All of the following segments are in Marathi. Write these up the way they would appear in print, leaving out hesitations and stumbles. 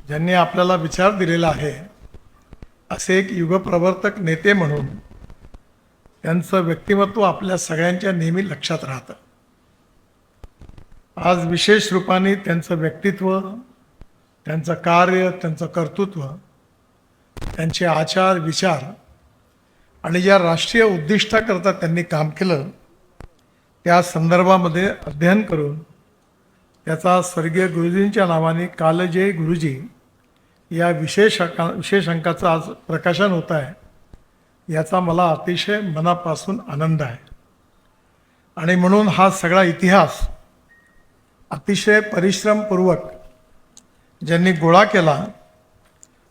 ज्यांनी आपल्याला विचार दिलेला आहे असे एक युगप्रवर्तक नेते म्हणून त्यांचं व्यक्तिमत्व आपल्या सगळ्यांच्या नेहमी लक्षात राहतं. आज विशेष रूपाने त्यांचं व्यक्तित्व, त्यांचं कार्य, त्यांचं कर्तृत्व, त्यांचे आचार विचार आणि ज्या राष्ट्रीय उद्दिष्टाकरता त्यांनी काम केलं त्या संदर्भामध्ये अध्ययन करून त्याचा स्वर्गीय गुरुजींच्या नावाने कालजय गुरुजी या विशेष अंकाचं आज प्रकाशन होत आहे. याचा मला अतिशय मनापासून आनंद आहे. आणि म्हणून हा सगळा इतिहास अतिशय परिश्रमपूर्वक ज्यांनी गोळा केला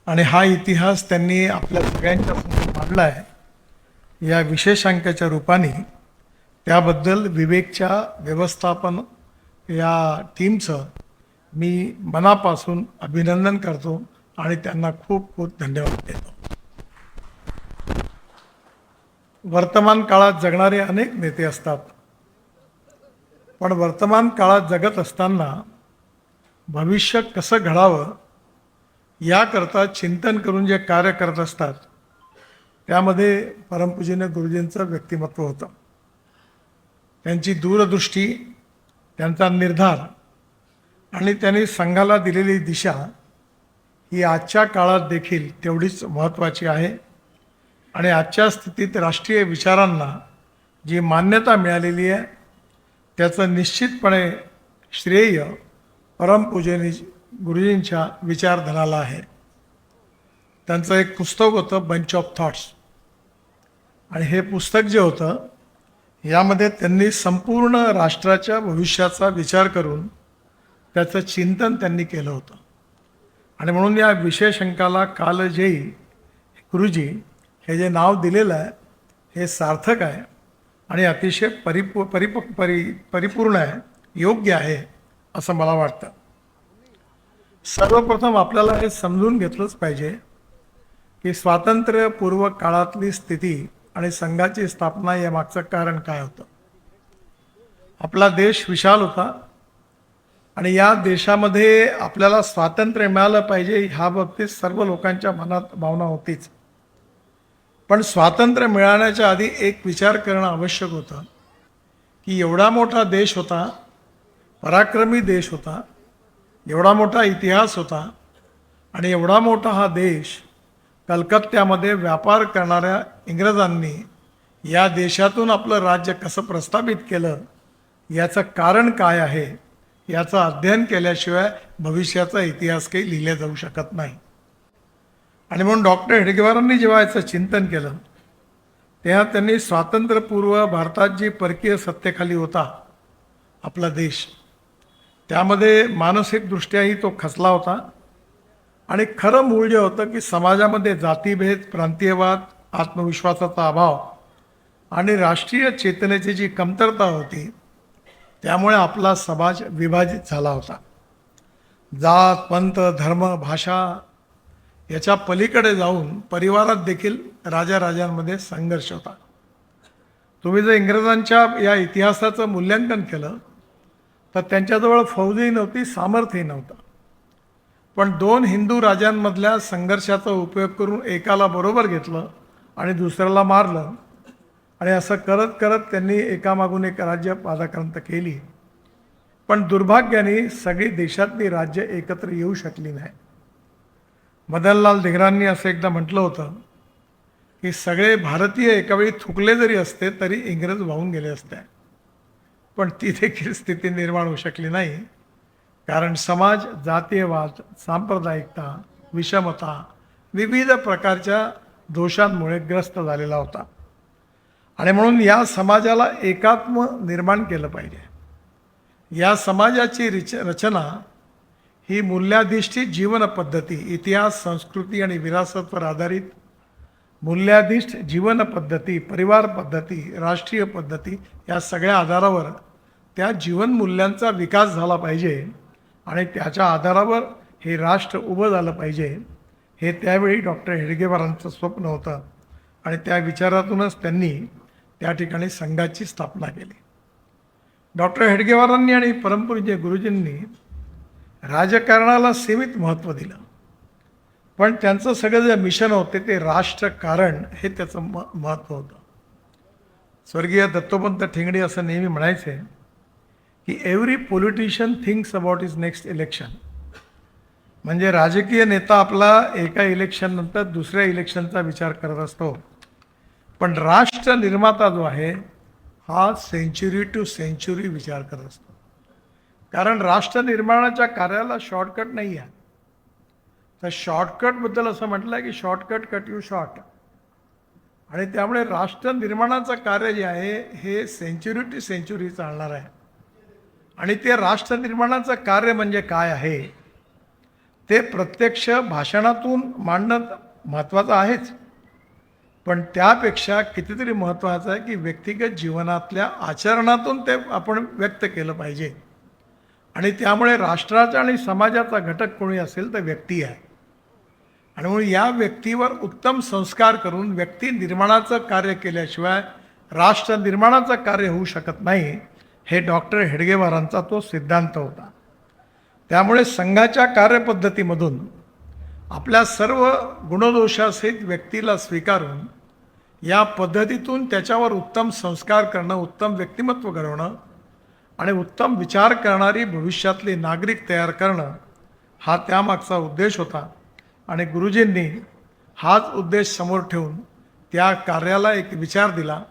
आणि हा इतिहास त्यांनी आपल्या सगळ्यांच्या समोर मांडला आहे या विशेषांकाच्या रूपाने, त्याबद्दल विवेकच्या व्यवस्थापन या टीमचं मी मनापासून अभिनंदन करतो आणि त्यांना खूप खूप धन्यवाद देतो. वर्तमान काळात जगणारे अनेक नेते असतात, पण वर्तमान काळात जगत असताना भविष्य कसं घडावं याकरता चिंतन करून जे कार्य करत असतात त्यामध्ये परमपूजनीय गुरुजींचं व्यक्तिमत्व होतं. त्यांची दूरदृष्टी, त्यांचा निर्धार आणि त्यांनी संघाला दिलेली दिशा ही आजच्या काळात देखील तेवढीच महत्त्वाची आहे. आणि आजच्या स्थितीत राष्ट्रीय विचारांना जी मान्यता मिळालेली आहे त्याचं निश्चितपणे श्रेय परमपूजनीय गुरुजींच्या विचारधनाला आहे. त्यांचं एक पुस्तक होतं बंच ऑफ थॉट्स, आणि हे पुस्तक जे होतं यामध्ये त्यांनी संपूर्ण राष्ट्राच्या भविष्याचा विचार करून त्याचं चिंतन त्यांनी केलं होतं. आणि म्हणून या विशेष अंकाला कालजयी गुरुजी हे जे नाव दिलेलं आहे हे सार्थक आहे आणि अतिशय परिपूर्ण आहे, योग्य आहे असं मला वाटतं. सर्वप्रथम आपल्याला हे समजून घेतलंच पाहिजे की स्वातंत्र्यपूर्व काळातली स्थिती आणि संघाची स्थापना यामागचं कारण काय होतं. आपला देश विशाल होता आणि या देशामध्ये आपल्याला स्वातंत्र्य मिळालं पाहिजे ह्या बाबतीत सर्व लोकांच्या मनात भावना होतीच. पण स्वातंत्र्य मिळवण्याच्या आधी एक विचार करणं आवश्यक होतं की एवढा मोठा देश होता, पराक्रमी देश होता, एवढा मोठा इतिहास होता आणि एवढा मोठा हा देश कलकत्त्यामध्ये व्यापार करणाऱ्या इंग्रजांनी या देशातून आपलं राज्य कसं प्रस्थापित केलं याचं कारण काय आहे याचं अध्ययन केल्याशिवाय भविष्याचा इतिहास काही लिहिला जाऊ शकत नाही. आणि म्हणून डॉक्टर हेडगेवारांनी जेव्हा याचं चिंतन केलं तेव्हा त्यांनी स्वातंत्र्यपूर्व भारतात जी परकीय सत्तेखाली होता आपला देश, त्यामध्ये मानसिकदृष्ट्याही तो खचला होता. आणि खरं मूळ जे होतं की समाजामध्ये जातीभेद, प्रांतीयवाद, आत्मविश्वासाचा अभाव आणि राष्ट्रीय चेतनेची जी कमतरता होती त्यामुळे आपला समाज विभाजित झाला होता. जात, पंथ, धर्म, भाषा याच्या पलीकडे जाऊन परिवारात देखील राजाराजांमध्ये संघर्ष होता. तुम्ही जर इंग्रजांच्या या इतिहासाचं मूल्यांकन केलं तर त्यांच्याजवळ फौजही नव्हती, सामर्थ्यही नव्हतं. पण दोन हिंदू राजांमधल्या संघर्षाचा उपयोग करून एकाला बरोबर घेतलं आणि दुसऱ्याला मारलं, आणि असं करत करत त्यांनी एकामागून एक राज्य पादाक्रांत केली. पण दुर्भाग्याने सगळी देशातली राज्य एकत्र येऊ शकली नाही. मदनलाल धिंगरांनी असं एकदा म्हटलं होतं की सगळे भारतीय एकावेळी थुकले जरी असते तरी इंग्रज वाहून गेले असते. पण ती देखील स्थिती निर्माण होऊ शकली नाही, कारण समाज जातीयवाद, सांप्रदायिकता, विषमता, विविध प्रकारच्या दोषांमुळे ग्रस्त झालेला होता. आणि म्हणून या समाजाला एकात्म निर्माण केलं पाहिजे. या समाजाची रचना ही मूल्याधिष्ठित जीवन पद्धती, इतिहास, संस्कृती आणि विरासतवर आधारित मूल्याधिष्ठ जीवन पद्धती, परिवार पद्धती, राष्ट्रीय पद्धती या सगळ्या आधारावर त्या जीवनमूल्यांचा विकास झाला पाहिजे आणि त्याच्या आधारावर हे राष्ट्र उभं झालं पाहिजे. हे त्यावेळी डॉक्टर हेडगेवारांचं स्वप्न होतं आणि त्या विचारातूनच त्यांनी त्या ठिकाणी संघाची स्थापना केली. डॉक्टर हेडगेवारांनी आणि परमपूज्य गुरुजींनी राजकारणाला सीमित महत्त्व दिलं. पण त्यांचं सगळं जे मिशन होते ते राष्ट्रकारण हे त्याचं महत्त्व होतं. स्वर्गीय दत्तोपंत ठेंगडी असं नेहमी म्हणायचे की every politician thinks about is next election. म्हणजे राजकीय नेता आपला एका इलेक्शननंतर दुसऱ्या इलेक्शनचा विचार करत असतो, पण राष्ट्र निर्माता जो आहे हा सेंचुरी टू सेंचुरी विचार करत असतो. कारण राष्ट्र निर्माणाच्या कार्याला शॉर्टकट नाही आहे. तर शॉर्टकटबद्दल असं म्हटलं की शॉर्टकट कट यू शॉर्ट. आणि त्यामुळे राष्ट्र निर्माणाचं कार्य जे आहे हे सेंचुरी टू सेंचुरी चालणार आहे. आणि ते राष्ट्र निर्माणाचं कार्य म्हणजे काय आहे ते प्रत्यक्ष भाषणातून मांडणं महत्त्वाचं आहेच, पण त्यापेक्षा कितीतरी महत्त्वाचं आहे की व्यक्तिगत जीवनातल्या आचरणातून ते आपण व्यक्त केलं पाहिजे. आणि त्यामुळे राष्ट्राचा आणि समाजाचा घटक कोणी असेल तर व्यक्ती आहे. आणि म्हणून या व्यक्तीवर उत्तम संस्कार करून व्यक्ती निर्माणाचं कार्य केल्याशिवाय राष्ट्र निर्माणाचं कार्य होऊ शकत नाही, हे डॉक्टर हेडगेवारांचा तो सिद्धांत होता. त्यामुळे संघाच्या कार्यपद्धतीमधून आपल्या सर्व गुणदोषासहित व्यक्तीला स्वीकारून या पद्धतीतून त्याच्यावर उत्तम संस्कार करणं, उत्तम व्यक्तिमत्व घडवणं आणि उत्तम विचार करणारी भविष्यातली नागरिक तयार करणं हा त्यामागचा उद्देश होता. आणि गुरुजींनी हाच उद्देश समोर ठेवून त्या कार्याला एक विचार दिला.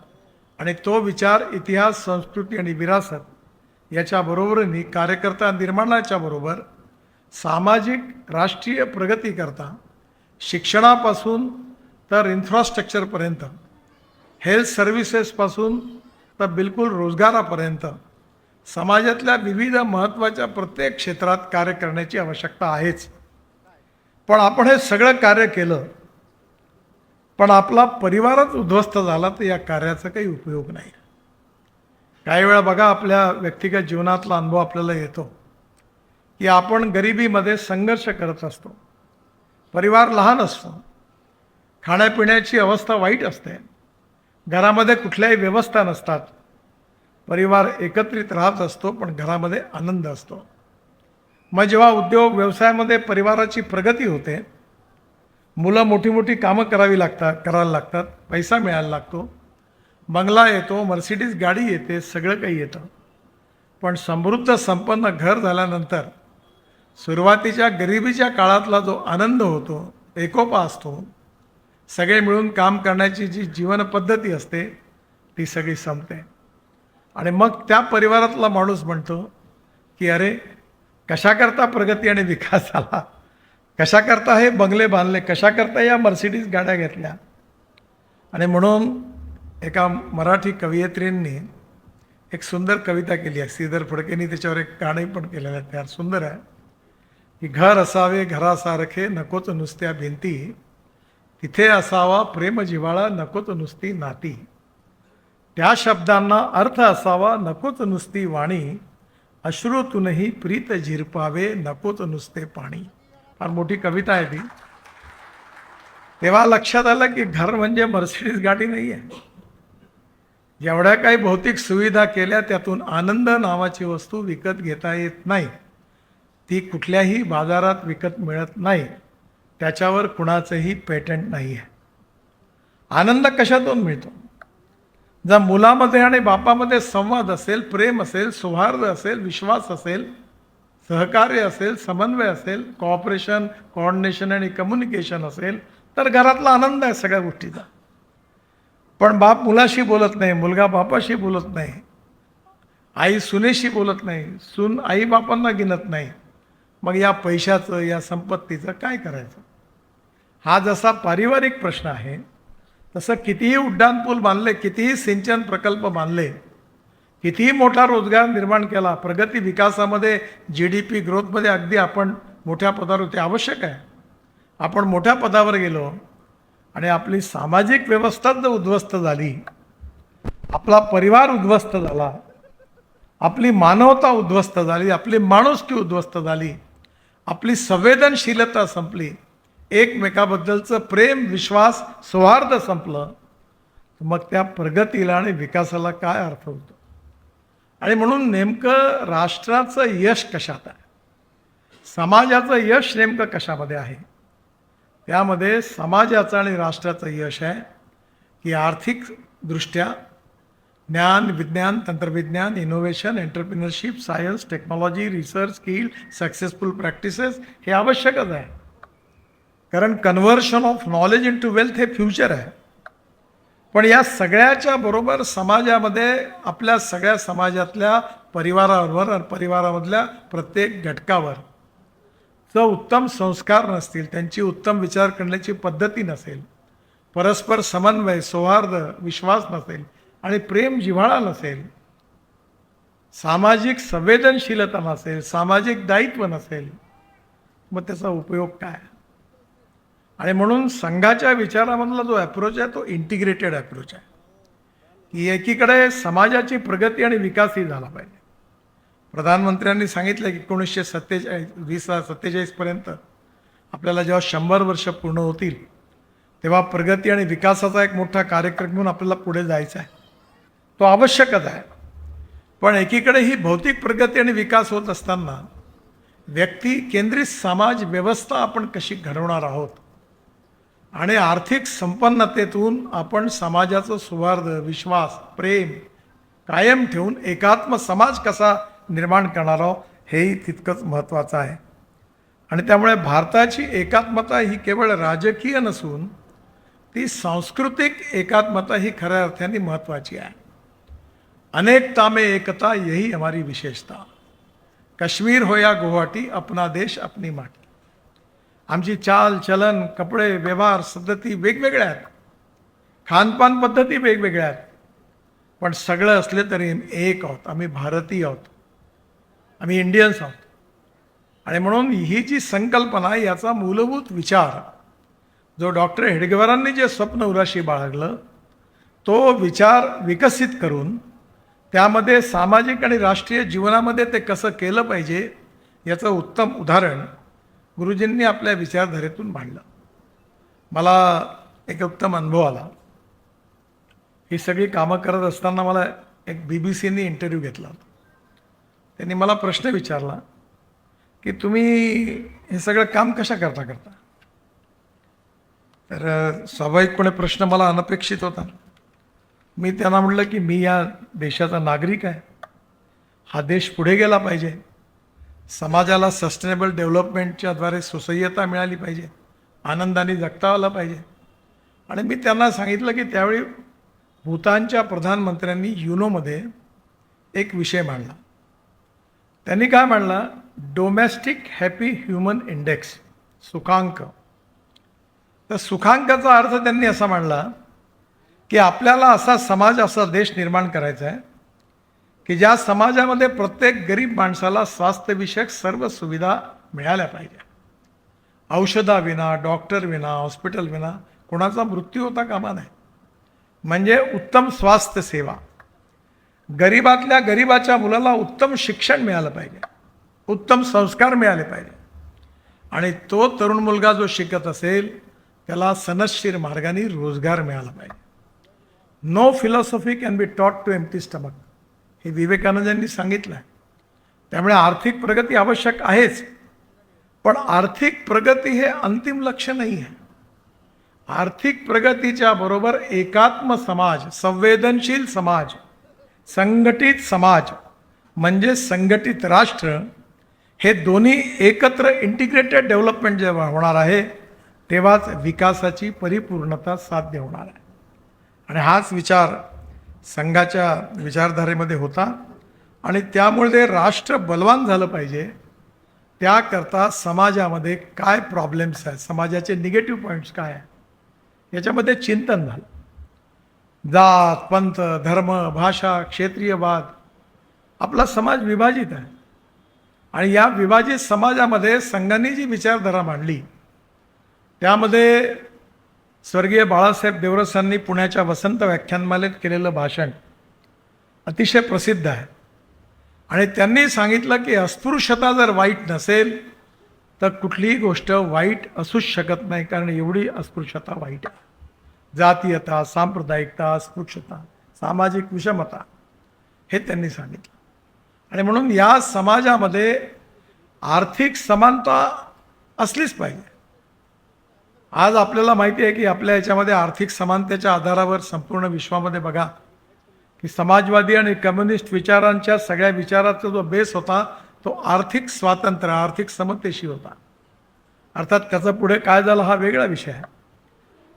आणि तो विचार इतिहास, संस्कृती आणि विरासत याच्याबरोबरही कार्यकर्ता निर्माणाच्या बरोबर सामाजिक राष्ट्रीय प्रगतीकरता शिक्षणापासून तर इन्फ्रास्ट्रक्चरपर्यंत, हेल्थ सर्व्हिसेसपासून तर बिलकुल रोजगारापर्यंत समाजातल्या विविध महत्त्वाच्या प्रत्येक क्षेत्रात कार्य करण्याची आवश्यकता आहेच. पण आपण हे सगळं कार्य केलं पण आपला परिवारच उद्ध्वस्त झाला तर या कार्याचा काही उपयोग नाही. काही वेळा बघा आपल्या व्यक्तिगत जीवनातला अनुभव आपल्याला येतो की आपण गरिबीमध्ये संघर्ष करत असतो, परिवार लहान असतो, खाण्यापिण्याची अवस्था वाईट असते, घरामध्ये कुठल्याही व्यवस्था नसतात, परिवार एकत्रित राहत असतो पण घरामध्ये आनंद असतो. मग जेव्हा उद्योग व्यवसायामध्ये परिवाराची प्रगती होते, मुलं मोठी मोठी कामं करायला लागतात, पैसा मिळायला लागतो, बंगला येतो, मर्सिडीज गाडी येते, सगळं काही येतं. पण समृद्ध संपन्न घर झाल्यानंतर सुरुवातीच्या गरिबीच्या काळातला जो आनंद होतो, एकोपा असतो, सगळे मिळून काम करण्याची जी जीवन पद्धती असते ती सगळी संपते. आणि मग त्या परिवारातला माणूस म्हणतो की अरे कशाकरता प्रगती आणि विकास झाला, कशाकरता हे बंगले बांधले, कशाकरता या मर्सिडीज गाड्या घेतल्या. आणि म्हणून एका मराठी कवयित्रींनी एक सुंदर कविता केली आहे, श्रीधर फडकेंनी त्याच्यावर एक गाणंही पण केलेलं आहे, त्यात सुंदर आहे की घर असावे घरासारखे नकोच नुसत्या भिंती, तिथे असावा प्रेम जिव्हाळा नकोच नुसती नाती, त्या शब्दांना अर्थ असावा नकोच नुसती वाणी, अश्रूतूनही प्रीत झिरपावे नकोच नुसते पाणी. फार मोठी कविता आहे ती. तेव्हा लक्षात आलं की घर म्हणजे मर्सिडीज गाडी नाही आहे. जेवढ्या काही भौतिक सुविधा केल्या त्यातून आनंद नावाची वस्तू विकत घेता येत नाही, ती कुठल्याही बाजारात विकत मिळत नाही, त्याच्यावर कुणाचंही पेटंट नाही आहे. आनंद कशातून मिळतो? जर मुलामध्ये आणि बापामध्ये संवाद असेल, प्रेम असेल, सौहार्द असेल, विश्वास असेल, सहकार्य असेल, समन्वय असेल, कॉपरेशन, कोऑर्डिनेशन आणि कम्युनिकेशन असेल तर घरातला आनंद आहे सगळ्या गोष्टीचा. पण बाप मुलाशी बोलत नाही, मुलगा बापाशी बोलत नाही, आई सुनेशी बोलत नाही, सून आई बापांना गिनत नाही, मग या पैशाचं या संपत्तीचं काय करायचं? हा जसा पारिवारिक प्रश्न आहे तसं कितीही उड्डाणपूल बांधले, कितीही सिंचन प्रकल्प बांधले, कितीही मोठा रोजगार निर्माण केला, प्रगती विकासामध्ये GDP ग्रोथमध्ये अगदी आपण मोठ्या पदावर होते, आवश्यक आहे. आपण मोठ्या पदावर गेलो आणि आपली सामाजिक व्यवस्था जर उद्ध्वस्त झाली, आपला परिवार उद्ध्वस्त झाला, आपली मानवता उद्ध्वस्त झाली, आपली माणुसकी उद्ध्वस्त झाली, आपली संवेदनशीलता संपली, एकमेकाबद्दलचं प्रेम, विश्वास, सौहार्द संपलं, मग त्या प्रगतीला आणि विकासाला काय अर्थ होतो? आणि म्हणून नेमकं राष्ट्राचं यश कशात आहे, समाजाचं यश नेमकं कशामध्ये आहे, त्यामध्ये समाजाचं आणि राष्ट्राचं यश आहे की आर्थिकदृष्ट्या ज्ञान, विज्ञान, तंत्रविज्ञान, innovation, entrepreneurship, science, technology, research, skill, successful practices हे आवश्यकच आहे. कारण conversion of knowledge into wealth हे फ्युचर आहे. पण या सगळ्याच्या बरोबर समाजामध्ये आपल्या सगळ्या समाजातल्या परिवारावर आणि परिवारामधल्या प्रत्येक घटकावर जर उत्तम संस्कार नसतील, त्यांची उत्तम विचार करण्याची पद्धती नसेल, परस्पर समन्वय, सौहार्द, विश्वास नसेल आणि प्रेम जिव्हाळा नसेल, सामाजिक संवेदनशीलता नसेल, सामाजिक दायित्व नसेल, मग त्याचा उपयोग काय? आणि म्हणून संघाच्या विचारामधला जो अप्रोच आहे तो इंटिग्रेटेड अप्रोच आहे की एकीकडे समाजाची प्रगती आणि विकासही झाला पाहिजे. प्रधानमंत्र्यांनी सांगितलं की 1947 पर्यंत आपल्याला जेव्हा 100 वर्ष पूर्ण होतील तेव्हा प्रगती आणि विकासाचा एक मोठा कार्यक्रम म्हणून आपल्याला पुढे जायचा आहे. तो आवश्यकच आहे. पण एकीकडे ही भौतिक प्रगती आणि विकास होत असताना व्यक्ती केंद्रित समाज व्यवस्था आपण कशी घडवणार आहोत आणि आर्थिक संपन्नतेतून आपण समाजाचं सौहार्द, विश्वास, प्रेम कायम ठेवून एकात्म समाज कसा निर्माण करणार आहोत हेही तितकंच महत्त्वाचं आहे. आणि त्यामुळे भारताची एकात्मता ही केवळ राजकीय नसून ती सांस्कृतिक एकात्मता ही खऱ्या अर्थाने महत्त्वाची आहे. अनेकता में एकता यही हमारी विशेषता. काश्मीर हो या गुवाहाटी, अपना देश अपनी माटी. आमची चाल चलन, कपडे, व्यवहार पद्धती वेगवेगळ्या आहेत, खानपान पद्धती वेगवेगळ्या आहेत, पण सगळं असले तरी एक आहोत. आम्ही भारतीय आहोत, आम्ही इंडियन्स आहोत. आणि म्हणून ही जी संकल्पना, याचा मूलभूत विचार जो डॉक्टर हेडगेवारांनी जे स्वप्न उराशी बाळगलं, तो विचार विकसित करून त्यामध्ये सामाजिक आणि राष्ट्रीय जीवनामध्ये ते कसं केलं पाहिजे याचं उत्तम उदाहरण गुरुजींनी आपल्या विचारधारेतून मांडलं. मला एक उत्तम अनुभव आला. ही सगळी कामं करत असताना मला एक BBC ने इंटरव्ह्यू घेतला होता. त्यांनी मला प्रश्न विचारला की तुम्ही हे सगळं काम कशा करता. तर स्वाभाविकपणे प्रश्न मला अनपेक्षित होता. मी त्यांना म्हटलं की मी या देशाचा नागरिक आहे. हा देश पुढे गेला पाहिजे, समाजाला सस्टेनेबल डेव्हलपमेंटच्या द्वारे सुसह्यता मिळाली पाहिजे, आनंदाने जगता आलं पाहिजे. आणि मी त्यांना सांगितलं की त्यावेळी भूतानच्या प्रधानमंत्र्यांनी युनोमध्ये एक विषय मांडला. त्यांनी काय मांडला, डोमेस्टिक हॅपी ह्युमन इंडेक्स, सुखांक. तर सुखांकाचा अर्थ त्यांनी असा मांडला की आपल्याला असा समाज, असा देश निर्माण करायचा आहे की ज्या समाजामध्ये प्रत्येक गरीब माणसाला स्वास्थ्यविषयक सर्व सुविधा मिळाल्या पाहिजे. औषधाविना, डॉक्टर विना, हॉस्पिटल विना कोणाचा मृत्यू होता कामा नये. म्हणजे उत्तम स्वास्थ्य सेवा, गरीबातल्या गरीबाच्या मुलाला उत्तम शिक्षण मिळालं पाहिजे, उत्तम संस्कार मिळाले पाहिजे. आणि तो तरुण मुलगा जो शिकत असेल त्याला सनदशीर मार्गाने रोजगार मिळाला पाहिजे. No philosophy can be taught to empty stomach, हे विवेकानंदांनी सांगितलं आहे. त्यामुळे आर्थिक प्रगती आवश्यक आहेच, पण आर्थिक प्रगती हे अंतिम लक्ष्य नाही आहे. आर्थिक प्रगतीच्या बरोबर एकात्म समाज, संवेदनशील समाज, संघटित समाज म्हणजे संघटित राष्ट्र, हे दोन्ही एकत्र इंटिग्रेटेड डेव्हलपमेंट जेव्हा होणार आहे तेव्हाच विकासाची परिपूर्णता साध्य होणार आहे. आणि हाच विचार संघाच्या विचारधारेमध्ये होता. आणि त्यामुळे ते राष्ट्र बलवान झालं पाहिजे, त्याकरता समाजामध्ये काय प्रॉब्लेम्स आहेत, समाजाचे निगेटिव्ह पॉईंट्स काय आहे, याच्यामध्ये चिंतन झालं. जात, पंथ, धर्म, भाषा, क्षेत्रीयवाद, आपला समाज विभाजित आहे. आणि या विभाजित समाजामध्ये संघाने जी विचारधारा मांडली त्यामध्ये स्वर्गीय बाळासाहेब देवरसांनी पुण्याच्या वसंत व्याख्यानमालेत केलेलं भाषण अतिशय प्रसिद्ध आहे. आणि त्यांनी सांगितलं की अस्पृश्यता जर वाईट नसेल तर कुठलीही गोष्ट वाईट असूच शकत नाही, कारण एवढी अस्पृश्यता वाईट आहे. जातीयता, सांप्रदायिकता, अस्पृश्यता, सामाजिक विषमता हे त्यांनी सांगितलं. आणि म्हणून या समाजामध्ये आर्थिक समानता असलीच पाहिजे. आज आपल्याला माहिती आहे की आपल्या याच्यामध्ये आर्थिक समानतेच्या आधारावर संपूर्ण विश्वामध्ये बघा की समाजवादी आणि कम्युनिस्ट विचारांच्या सगळ्या विचाराचा जो बेस होता तो आर्थिक स्वातंत्र्य, आर्थिक समतेशी होता. अर्थात त्याचा पुढे काय झालं हा वेगळा विषय आहे.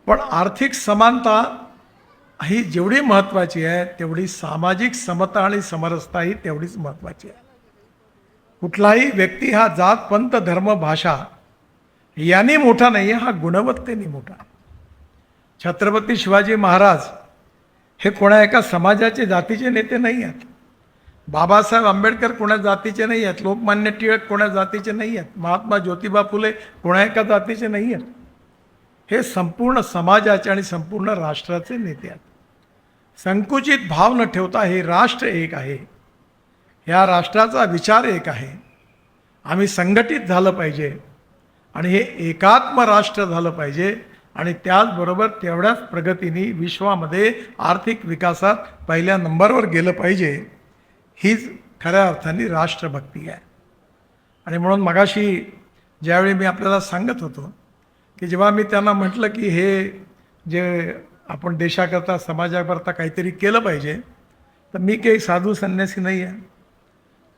पण आर्थिक समानता ही जेवढी महत्त्वाची आहे तेवढी सामाजिक समता आणि समरसता ही तेवढीच महत्त्वाची आहे. कुठलाही व्यक्ती हा जात, पंथ, धर्म, भाषा यांनी मोठा नाही आहे, हा गुणवत्तेने मोठा आहे. छत्रपती शिवाजी महाराज हे कोणा एका समाजाचे जातीचे नेते नाही आहेत. बाबासाहेब आंबेडकर कोणा जातीचे नाही आहेत. लोकमान्य टिळक कोणा जातीचे नाही आहेत. महात्मा ज्योतिबा फुले कोणा एका जातीचे नाही आहेत. हे संपूर्ण समाजाचे आणि संपूर्ण राष्ट्राचे नेते आहेत. संकुचित भाव न ठेवता हे राष्ट्र एक आहे, या राष्ट्राचा विचार एक आहे. आम्ही संघटित झालं पाहिजे आणि हे एकात्म राष्ट्र झालं पाहिजे आणि त्याचबरोबर तेवढ्याच प्रगतीने विश्वामध्ये आर्थिक विकासात पहिल्या नंबरवर गेलं पाहिजे. हीच खऱ्या अर्थाने राष्ट्रभक्ती आहे. आणि म्हणून मगाशी ज्यावेळी मी आपल्याला सांगत होतो की जेव्हा मी त्यांना म्हटलं की हे जे आपण देशाकरता समाजाकरता काहीतरी केलं पाहिजे, तर मी काही साधू संन्यासी नाही आहे.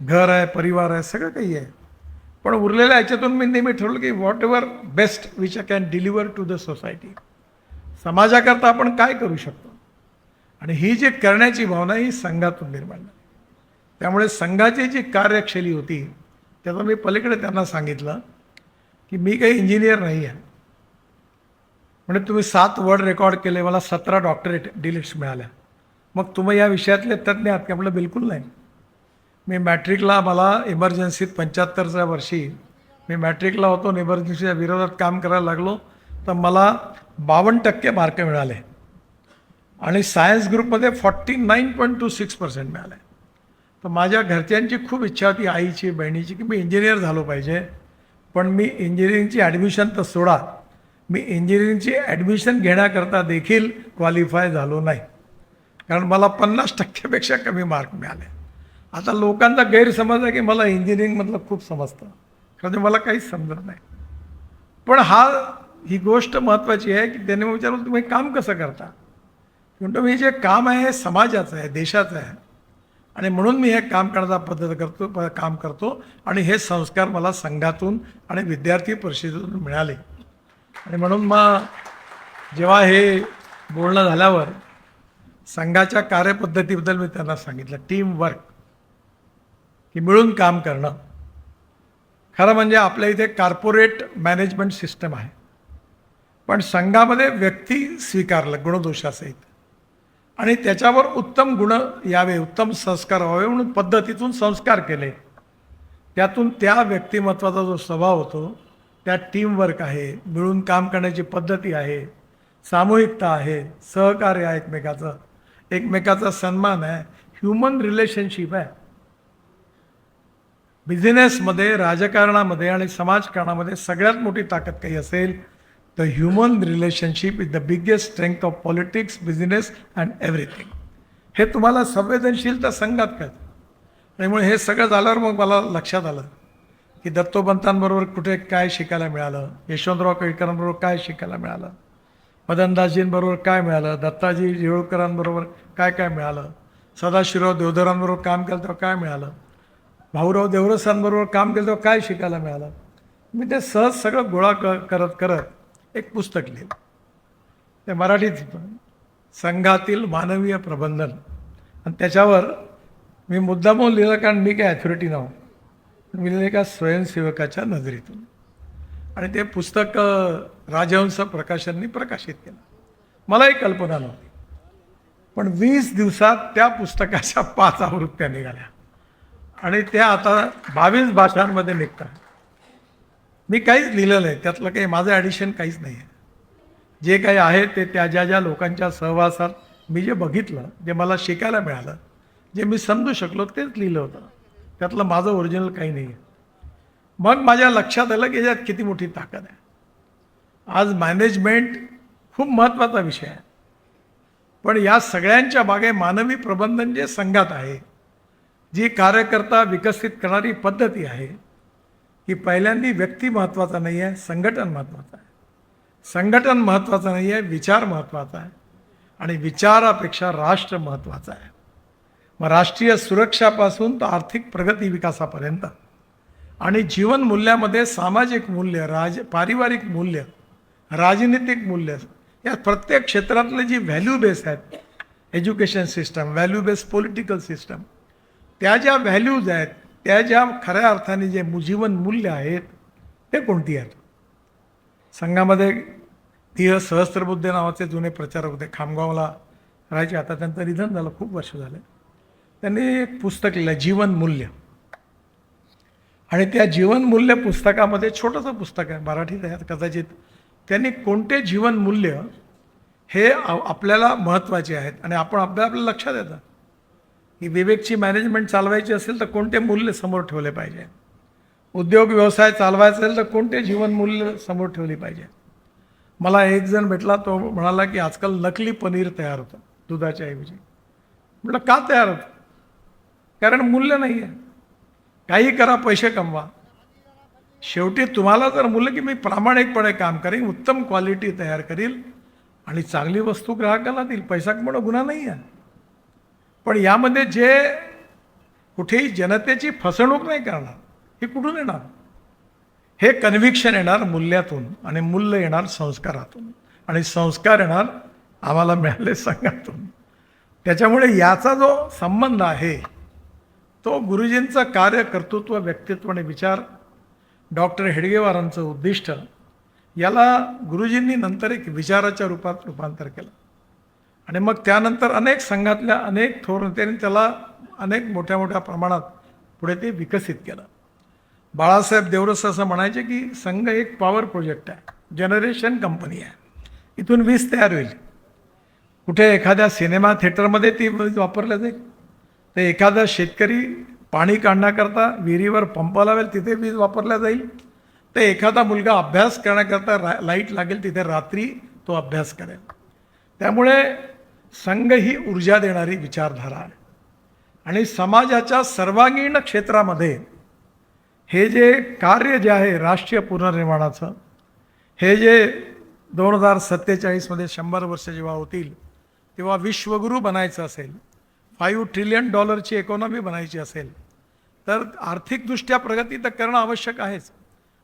घर आहे, परिवार आहे, सगळं काही आहे. पण उरलेल्या ह्याच्यातून मी नेहमी ठरवलं की whatever best which I can deliver to the society, समाजाकरता आपण काय करू शकतो. आणि ही जी करण्याची भावना ही संघातून निर्माण झाली. त्यामुळे संघाची जी कार्यशैली होती त्याचं मी पलीकडे त्यांना सांगितलं की मी काही इंजिनियर नाही आहे. म्हणजे तुम्ही 7 वर्ड रेकॉर्ड केले, मला 17 डॉक्टरेट डिलिट्स मिळाल्या, मग तुम्ही या विषयातले तज्ज्ञ आहात की? आपलं बिलकुल नाही. मी मॅट्रिकला, मला इमर्जन्सीत 75च्या वर्षी मी मॅट्रिकला होतो आणि इमर्जन्सीच्या विरोधात काम करायला लागलो, तर मला 52% मार्क मिळाले आणि सायन्स ग्रुपमध्ये 49.26% मिळाले. तर माझ्या घरच्यांची खूप इच्छा होती, आईची, बहिणीची, की मी इंजिनियर झालो पाहिजे. पण मी इंजिनिअरिंगची ॲडमिशन तर सोडा, मी इंजिनिअरिंगची ॲडमिशन घेण्याकरता देखील क्वालिफाय झालो नाही, कारण मला 50%पेक्षा कमी मार्क मिळाले. आता लोकांचा गैरसमज आहे की मला इंजिनिअरिंगमधलं खूप समजतं, कारण मला काहीच समजत नाही. पण ही गोष्ट महत्त्वाची आहे की त्याने विचारलं तुम्ही काम कसं करता. म्हणतो मी जे काम आहे हे समाजाचं आहे, देशाचं आहे, आणि म्हणून मी हे काम करण्याचा काम करतो. आणि हे संस्कार मला संघातून आणि विद्यार्थी परिषदेतून मिळाले. आणि म्हणून मग जेव्हा हे बोलणं झाल्यावर संघाच्या कार्यपद्धतीबद्दल मी त्यांना सांगितलं, टीम वर्क, की मिळून काम करणं. खरं म्हणजे आपल्या इथे कॉर्पोरेट मॅनेजमेंट सिस्टम आहे, पण संघामध्ये व्यक्ती स्वीकारलं गुणदोषासहित, आणि त्याच्यावर उत्तम गुण यावे, उत्तम संस्कार व्हावे म्हणून पद्धतीतून संस्कार केले. त्यातून त्या व्यक्तिमत्वाचा जो स्वभाव होतो, त्यात टीमवर्क आहे, मिळून काम करण्याची पद्धती आहे, सामूहिकता आहे, सहकार्य आहे, एकमेकाचा सन्मान आहे, ह्युमन रिलेशनशिप आहे. बिझनेसमध्ये, राजकारणामध्ये आणि समाजकारणामध्ये सगळ्यात मोठी ताकद काही असेल तर human relationship is the biggest strength of politics, business and everything. हे तुम्हाला संवेदनशीलता संघात कळतं. त्यामुळे हे सगळं झाल्यावर मग मला लक्षात आलं की दत्तोपंतांबरोबर कुठे काय शिकायला मिळालं, यशवंतराव केळकरांबरोबर काय शिकायला मिळालं, मदनदासजींबरोबर काय मिळालं, दत्ताजी जेळुकरांबरोबर काय काय मिळालं, सदाशिवराव देवधरांबरोबर काम केलं तेव्हा काय मिळालं, भाऊराव देवरसांबरोबर काम केलं तेव्हा काय शिकायला मिळालं. मी ते सहज सगळं गोळा करत करत एक पुस्तक लिहिलं. ते मराठीत, संघातील मानवीय प्रबंधन. आणि त्याच्यावर मी मुद्दामून लिहिलं, कारण मी काय ॲथॉरिटी नव्हतं, मी लिहिलं एका स्वयंसेवकाच्या नजरेतून. आणि ते पुस्तक राजहंस प्रकाशननी प्रकाशित केलं. मलाही कल्पना नव्हती, पण 20 दिवसात त्या पुस्तकाच्या 5 आवृत्त्या निघाल्या आणि त्या आता 22 भाषांमध्ये निघतात. मी काहीच लिहिलं नाही, त्यातलं काही माझं ॲडिशन काहीच नाही आहे. जे काही आहे ते त्या ज्या लोकांच्या सहवासात मी जे बघितलं, जे मला शिकायला मिळालं, जे मी समजू शकलो तेच लिहिलं होतं. त्यातलं माझं ओरिजिनल काही नाही आहे. मग माझ्या लक्षात आलं की यात किती मोठी ताकद आहे. आज मॅनेजमेंट खूप महत्त्वाचा विषय आहे, पण या सगळ्यांच्या मागे मानवी प्रबंधन जे संघात आहे, जी कार्यकर्ता विकसित करणारी पद्धती आहे, की पहिल्यांदा व्यक्ती महत्त्वाचा नाही आहे, संघटन महत्त्वाचं आहे. संघटन महत्त्वाचं नाही आहे, विचार महत्त्वाचा आहे आणि विचारापेक्षा राष्ट्र महत्त्वाचं आहे. मग राष्ट्रीय सुरक्षापासून तर आर्थिक प्रगती विकासापर्यंत आणि जीवन मूल्यामध्ये सामाजिक मूल्य, पारिवारिक मूल्य, राजनीतिक मूल्य या प्रत्येक क्षेत्रातले जी व्हॅल्यू बेस आहेत, education system, value base political system, त्या ज्या व्हॅल्यूज आहेत, त्या ज्या खऱ्या अर्थाने जे जीवन मूल्य आहेत ते कोणती आहेत. संघामध्ये ती सहस्त्रबुद्धे नावाचे जुने प्रचारक होते, खामगावला राहायचे, आता त्यांचं निधन झालं, खूप वर्ष झाले. त्यांनी एक पुस्तक लिहिलं, जीवन मूल्य. आणि त्या जीवन मूल्य पुस्तकामध्ये, छोटंसं पुस्तक आहे, मराठीत आहे कदाचित, त्यांनी कोणते जीवन मूल्य हे आपल्याला महत्त्वाचे आहेत आणि आपण आपल्या लक्षात येतं की विवेकची मॅनेजमेंट चालवायची असेल तर कोणते मूल्य समोर ठेवले पाहिजे, उद्योग व्यवसाय चालवायचा असेल तर कोणते जीवन मूल्य समोर ठेवली पाहिजे. मला एक जण भेटला, तो म्हणाला की आजकाल नकली पनीर तयार होतं दुधाच्या ऐवजी. म्हटलं का तयार होतं? कारण मूल्य नाही आहे. काही करा, पैसे कमवा, शेवटी तुम्हाला जर मूल्य की मी प्रामाणिकपणे काम करेन, उत्तम क्वालिटी तयार करील आणि चांगली वस्तू ग्राहकाला देईल, पैसा कमवणं गुन्हा नाही आहे. पण यामध्ये जे कुठेही जनतेची फसवणूक नाही करणार, हे कुठून येणार? हे कन्व्हिक्शन येणार मूल्यातून आणि मूल्य येणार संस्कारातून आणि संस्कार येणार आम्हाला मिळाले संघातून. त्याच्यामुळे याचा जो संबंध आहे तो गुरुजींचं कार्य, कर्तृत्व, व्यक्तित्व आणि विचार, डॉक्टर हेडगेवारांचं उद्दिष्ट, याला गुरुजींनी नंतर एक विचाराच्या रूपात रूपांतर केलं आणि मग त्यानंतर अनेक संघातल्या अनेक थोर नेत्यांनी त्याला अनेक मोठ्या मोठ्या प्रमाणात पुढे ते विकसित केलं. बाळासाहेब देवरस असं म्हणायचे की संघ एक पॉवर प्रोजेक्ट आहे, जनरेशन कंपनी आहे, इथून वीज तयार होईल. कुठे एखाद्या सिनेमा थिएटरमध्ये ती वीज वापरल्या जाईल, तर एखादा शेतकरी पाणी काढण्याकरता विहिरीवर पंप लावेल, तिथे वीज वापरल्या जाईल, तर एखादा मुलगा अभ्यास करण्याकरता लाईट लागेल, तिथे रात्री तो अभ्यास करेल. त्यामुळे संघ ही ऊर्जा देणारी विचारधारा आहे आणि समाजाच्या सर्वांगीण क्षेत्रामध्ये हे जे कार्य जे आहे राष्ट्रीय पुनर्निर्माणाचं, हे जे 2047मध्ये 100 वर्ष जेव्हा होतील तेव्हा विश्वगुरू बनायचं असेल, $5 ट्रिलियन इकॉनॉमी बनायची असेल, तर आर्थिकदृष्ट्या प्रगती तर करणं आवश्यक आहेच.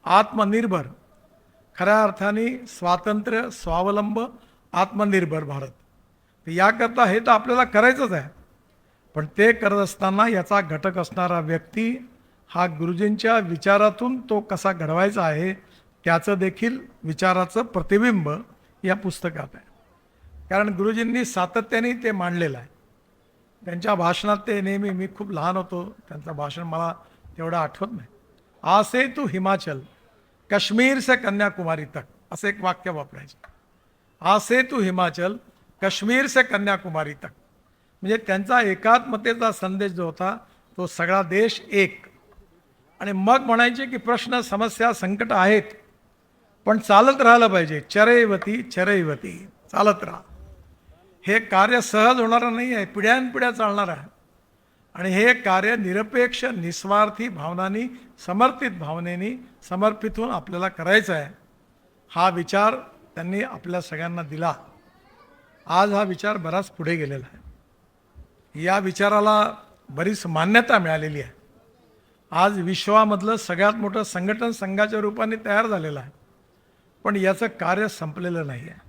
आत्मनिर्भर, खऱ्या अर्थाने स्वातंत्र्य, स्वावलंब, आत्मनिर्भर भारत, याकरता हे तर आपल्याला करायचंच आहे. पण ते करत असताना याचा घटक असणारा व्यक्ती हा गुरुजींच्या विचारातून तो कसा घडवायचा आहे त्याचं देखील विचाराचं प्रतिबिंब या पुस्तकात आहे. कारण गुरुजींनी सातत्याने ते मांडलेलं आहे. त्यांच्या भाषणात ते नेहमी, मी खूप लहान होतो, त्यांचं भाषण मला तेवढं आठवत नाही, आसे तू हिमाचल कश्मीर से कन्याकुमारी तक, असं एक वाक्य वापरायचे. आसे तू हिमाचल कश्मीर से कन्याकुमारी तक, म्हणजे त्यांचा एकात्मतेचा संदेश जो होता तो सगळा देश एक. आणि मग म्हणायचे की प्रश्न, समस्या, संकट आहेत, पण चालत राहिलं पाहिजे, चरैवती चरैवती, चालत राहा. हे कार्य सहज होणारं नाही आहे, पिढ्यानपिढ्या चालणार आहे आणि हे कार्य निरपेक्ष, निस्वार्थी भावनांनी, समर्पित भावनेनी, समर्पित होऊन आपल्याला करायचं आहे. हा विचार त्यांनी आपल्या सगळ्यांना दिला. आज हा विचार बराच पुढे गेलेला आहे. या विचाराला बरीच मान्यता मिळालेली आहे. आज विश्वामधलं सगळ्यात मोठं संघटन संघाच्या रूपाने तयार झालेलं आहे, पण याचं कार्य संपलेलं नाही आहे.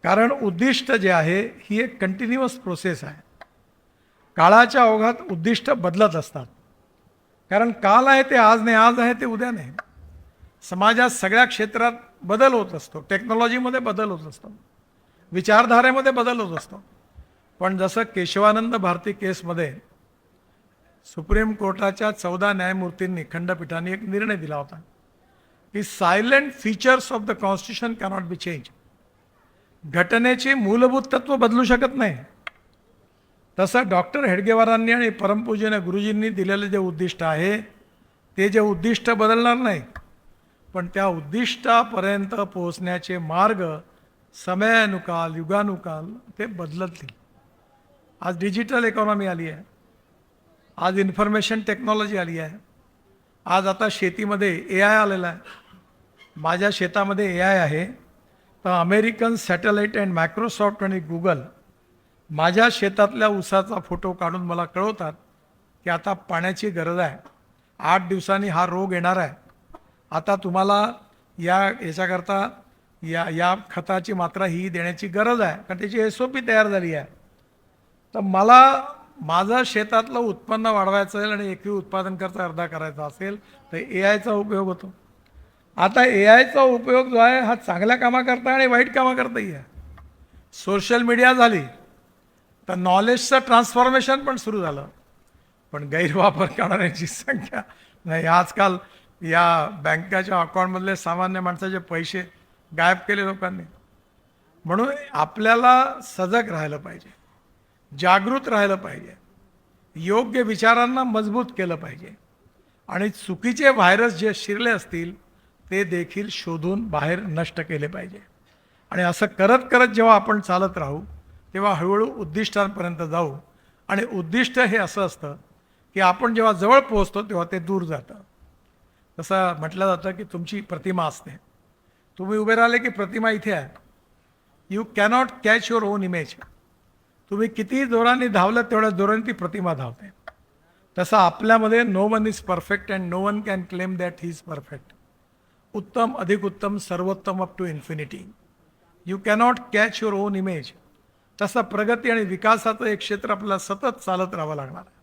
कारण उद्दिष्ट जे आहे ही एक कंटिन्युअस प्रोसेस आहे. काळाच्या ओघात उद्दिष्ट बदलत असतात, कारण काल आहे ते आज नाही, आज आहे ते उद्या नाही. समाजात सगळ्या क्षेत्रात बदल होत असतो, टेक्नॉलॉजीमध्ये बदल होत असतो, विचारधारेमध्ये बदल होत असतो. पण जसं केशवानंद भारती केसमध्ये सुप्रीम कोर्टाच्या 14 न्यायमूर्तींनी, खंडपीठाने एक निर्णय दिला होता की silent features of the constitution cannot be change. घटनेची मूलभूत तत्व बदलू शकत नाही. तसं डॉक्टर हेडगेवारांनी आणि परमपूजनीय गुरुजींनी दिलेलं जे उद्दिष्ट आहे ते जे उद्दिष्ट बदलणार नाही, पण त्या उद्दिष्टापर्यंत पोहोचण्याचे मार्ग समयानुकाल, युगानुकाल ते बदलतील. आज डिजिटल इकॉनॉमी आली आहे, आज इन्फॉर्मेशन टेक्नॉलॉजी आली आहे, आज आता शेतीमध्ये AI आलेला आहे. माझ्या शेतामध्ये AI आहे तर अमेरिकन सॅटेलाईट अँड मायक्रोसॉफ्ट आणि गुगल माझ्या शेतातल्या ऊसाचा फोटो काढून मला कळवतात की आता पाण्याची गरज आहे, 8 दिवसांनी हा रोग येणार आहे, आता तुम्हाला याच्याकरता या खताची मात्रा ही देण्याची गरज आहे, कारण त्याची SOP तयार झाली आहे. तर मला माझं शेतातलं उत्पन्न वाढवायचं असेल आणि एकरी उत्पादन खर्च अर्धा करायचा असेल तर AIचा उपयोग होतो. आता AIचा उपयोग जो आहे हा चांगल्या कामाकरता आणि वाईट कामाकरताही आहे. सोशल मीडिया झाली तर नॉलेजचं ट्रान्सफॉर्मेशन पण सुरू झालं, पण गैरवापर करणाऱ्यांची संख्या नाही. आजकाल या बँकाच्या अकाउंटमधले सामान्य माणसाचे पैसे गायब केले लोकांनी. म्हणून आपल्याला सजग राहिलं पाहिजे, जागृत राहिलं पाहिजे, योग्य विचारांना मजबूत केलं पाहिजे आणि चुकीचे व्हायरस जे शिरले असतील ते देखील शोधून बाहेर नष्ट केले पाहिजे. आणि असं करत करत जेव्हा आपण चालत राहू तेव्हा हळूहळू उद्दिष्टांपर्यंत जाऊ. आणि उद्दिष्ट हे असं असतं की आपण जेव्हा जवळ पोहोचतो तेव्हा ते दूर जातं. तसं म्हटलं जातं की तुमची प्रतिमा असते, तुम्ही उभे राहिले की प्रतिमा इथे आहे. You cannot catch your own image. तुम्ही किती जोराने धावलं तेवढ्या जोराने ती प्रतिमा धावते. तसं आपल्यामध्ये no one is perfect and no one can claim that he is perfect. उत्तम, अधिक उत्तम, सर्वोत्तम up to infinity. You cannot catch your own image. तसं प्रगती आणि विकासाचं एक क्षेत्र आपल्याला सतत चालत राहावं लागणार आहे.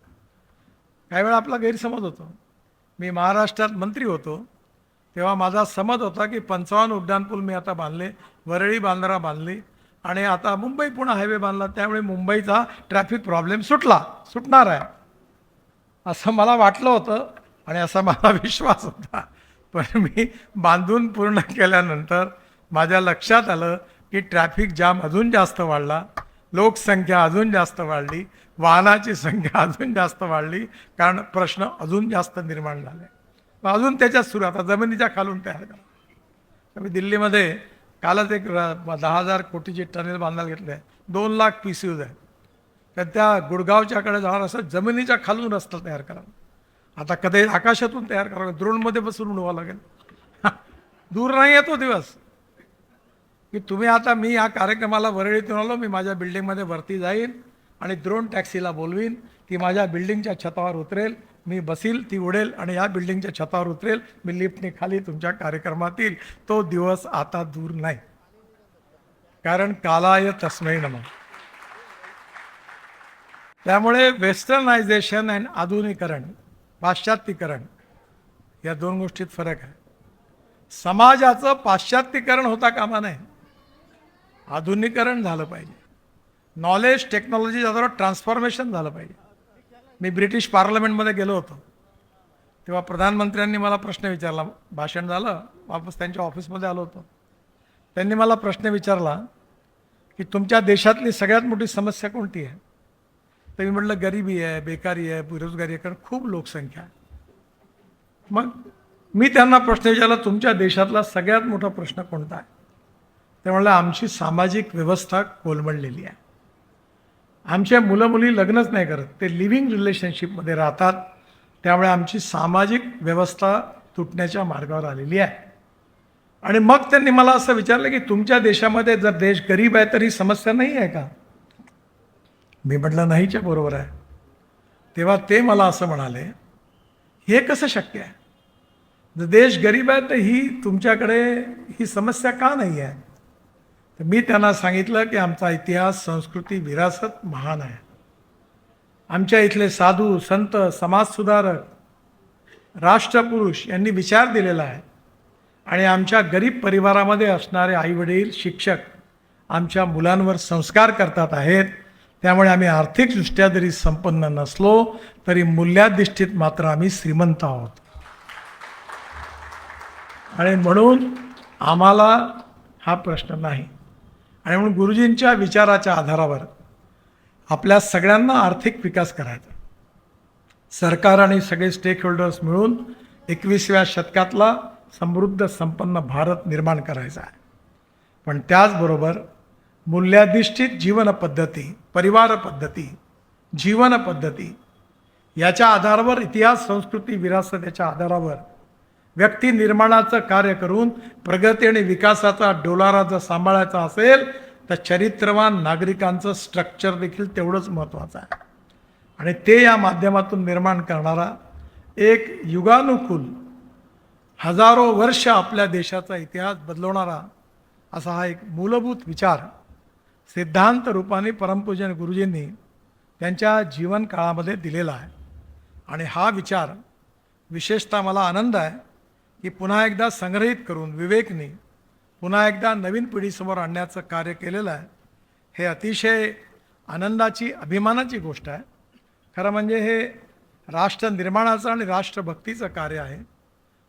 काही वेळा आपला गैरसमज होतो. मी महाराष्ट्रात मंत्री होतो तेव्हा माझा समज होता की 55 उड्डाणपूल मी आता बांधले, वरळी बांद्रा बांधली आणि आता मुंबई पुणे हायवे बांधला, त्यामुळे मुंबईचा ट्रॅफिक प्रॉब्लेम सुटणार आहे असं मला वाटलं होतं आणि असा मला विश्वास होता. पण मी बांधून पूर्ण केल्यानंतर माझ्या लक्षात आलं की ट्रॅफिक जाम अजून जास्त वाढला, लोकसंख्या अजून जास्त वाढली, वाहनाची संख्या अजून जास्त वाढली, कारण प्रश्न अजून जास्त निर्माण झाले. अजून त्याच्यात सुरू आता जमिनीच्या खालून तयार करा. मी दिल्लीमध्ये कालच एक 10,000 कोटीची टनेल बांधायला घेतले आहे, 2 लाख PCUs आहे. तर त्या गुडगावच्याकडे जाणार असं जमिनीच्या खालून रस्ता तयार करा. आता कधी आकाशातून तयार करावं, ड्रोनमध्ये बसून उडवावं लागेल. दूर नाही येतो दिवस की तुम्ही आता मी या कार्यक्रमाला वरळीतून आलो, मी माझ्या बिल्डिंगमध्ये वरती जाईन आणि ड्रोन टॅक्सीला बोलवीन, ती माझ्या बिल्डिंगच्या छतावर उतरेल, मी बसील, ती उडेल आणि या बिल्डिंगच्या छतावर उतरेल, मी लिफ्टने खाली तुमच्या कार्यक्रमात येईल. तो दिवस आता दूर नाही, कारण कालाय तस्मै नमः. त्यामुळे वेस्टर्नायझेशन अँड आधुनिकरण, पाश्चात्तीकरण या 2 गोष्टीत फरक आहे. समाजाचं पाश्चात्तीकरण होता कामा नये, आधुनिकरण झालं पाहिजे. नॉलेज टेक्नॉलॉजी याच्यावर ट्रान्सफॉर्मेशन झालं पाहिजे. मी ब्रिटिश पार्लमेंटमध्ये गेलो होतो तेव्हा प्रधानमंत्र्यांनी मला प्रश्न विचारला. भाषण झालं, वापस त्यांच्या ऑफिसमध्ये आलो होतो. त्यांनी मला प्रश्न विचारला की तुमच्या देशातली सगळ्यात मोठी समस्या कोणती आहे. तर मी म्हटलं गरिबी आहे, बेकारी आहे, बेरोजगारी आहे, कारण खूप लोकसंख्या आहे. मग मी त्यांना प्रश्न विचारला तुमच्या देशातला सगळ्यात मोठा प्रश्न कोणता आहे. ते म्हणलं आमची सामाजिक व्यवस्था कोलमडलेली आहे. आमच्या मुलं मुली लग्नच नाही करत, ते लिव्हिंग रिलेशनशिपमध्ये राहतात, त्यामुळे आमची सामाजिक व्यवस्था तुटण्याच्या मार्गावर आलेली आहे. आणि मग त्यांनी मला असं विचारलं की तुमच्या देशामध्ये जर देश गरीब आहे तर ही समस्या नाही आहे का. मी म्हटलं नाहीच्या बरोबर आहे. तेव्हा ते मला असं म्हणाले हे कसं शक्य आहे, जर देश गरीब आहे तर ही तुमच्याकडे ही समस्या का नाही आहे. तर मी त्यांना सांगितलं की आमचा इतिहास, संस्कृती, विरासत महान आहे. आमच्या इथले साधू, संत, समाजसुधारक, राष्ट्रपुरुष यांनी विचार दिलेला आहे आणि आमच्या गरीब परिवारामध्ये असणारे आईवडील, शिक्षक आमच्या मुलांवर संस्कार करतात आहेत. त्यामुळे आम्ही आर्थिकदृष्ट्या जरी संपन्न नसलो तरी मूल्याधिष्ठित मात्र आम्ही श्रीमंत आहोत. आणि म्हणून आम्हाला हा प्रश्न नाही. आणि म्हणून गुरुजींच्या विचाराच्या आधारावर आपल्या सगळ्यांना आर्थिक विकास करायचा. सरकार आणि सगळे स्टेक होल्डर्स मिळून 21व्या शतकातला समृद्ध संपन्न भारत निर्माण करायचा आहे. पण त्याचबरोबर मूल्याधिष्ठित जीवन पद्धती, परिवार पद्धती, जीवन पद्धती याच्या आधारावर, इतिहास, संस्कृती, विरासत याच्या आधारावर व्यक्ती निर्माणाचं कार्य करून प्रगती आणि विकासाचा डोलारा जर सांभाळायचा असेल तर चरित्रवान नागरिकांचं स्ट्रक्चर देखील तेवढंच महत्त्वाचं आहे. आणि ते या माध्यमातून निर्माण करणारा एक युगानुकूल हजारो वर्ष आपल्या देशाचा इतिहास बदलवणारा असा हा एक मूलभूत विचार सिद्धांत रूपाने परमपूजन गुरुजींनी त्यांच्या जीवन काळामध्ये दिलेला आहे. आणि हा विचार विशेषतः मला आनंद आहे की पुन्हा एकदा संग्रहित करून विवेकने पुन्हा एकदा नवीन पिढीसमोर आणण्याचं कार्य केलेलं आहे. हे अतिशय आनंदाची अभिमानाची गोष्ट आहे. खरं म्हणजे हे राष्ट्र निर्माणाचं आणि राष्ट्रभक्तीचं कार्य आहे.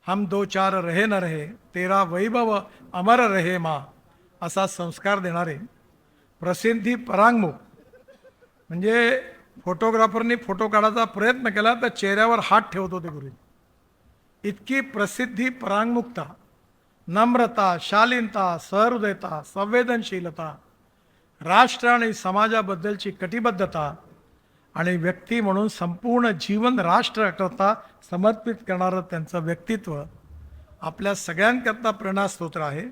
हम दो चार रहे न रहे तेरा वैभव अमर रहे मा असा संस्कार देणारे प्रसिद्धी परांगमुख म्हणजे फोटोग्राफरनी फोटो काढायचा प्रयत्न केला तर चेहऱ्यावर हात ठेवत होते गुरुजी. इतकी प्रसिद्धी परांगमुखता, नम्रता, शालीनता, सहृदयता, संवेदनशीलता, राष्ट्र आणि समाजाबद्दलची कटिबद्धता आणि व्यक्ती म्हणून संपूर्ण जीवन राष्ट्राकरता समर्पित करणारं त्यांचं व्यक्तित्व आपल्या सगळ्यांकरता प्रेरणास्रोत आहे.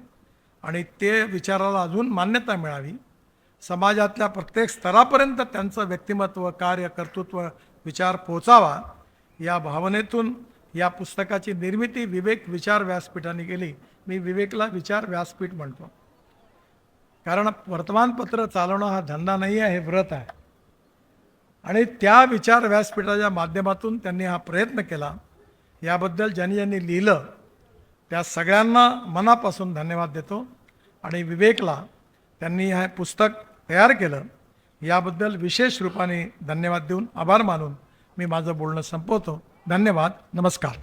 आणि ते विचाराला अजून मान्यता मिळावी, समाजातल्या प्रत्येक स्तरापर्यंत त्यांचं व्यक्तिमत्व, कार्य, कर्तृत्व, विचार पोचावा या भावनेतून या पुस्तकाची निर्मिती विवेक विचार व्यासपीठाने केली. मी विवेकला विचार व्यासपीठ म्हणतो, कारण वर्तमानपत्र चालवणं हा धंदा नाही आहे, हे व्रत आहे. आणि त्या विचार व्यासपीठाच्या माध्यमातून त्यांनी हा प्रयत्न केला. याबद्दल ज्यांनी ज्यांनी लिहिलं त्या सगळ्यांना मनापासून धन्यवाद देतो. आणि विवेकला त्यांनी हे पुस्तक तयार केलं याबद्दल विशेष रूपाने धन्यवाद देऊन आभार मानून मी माझं बोलणं संपवतो. धन्यवाद. नमस्कार.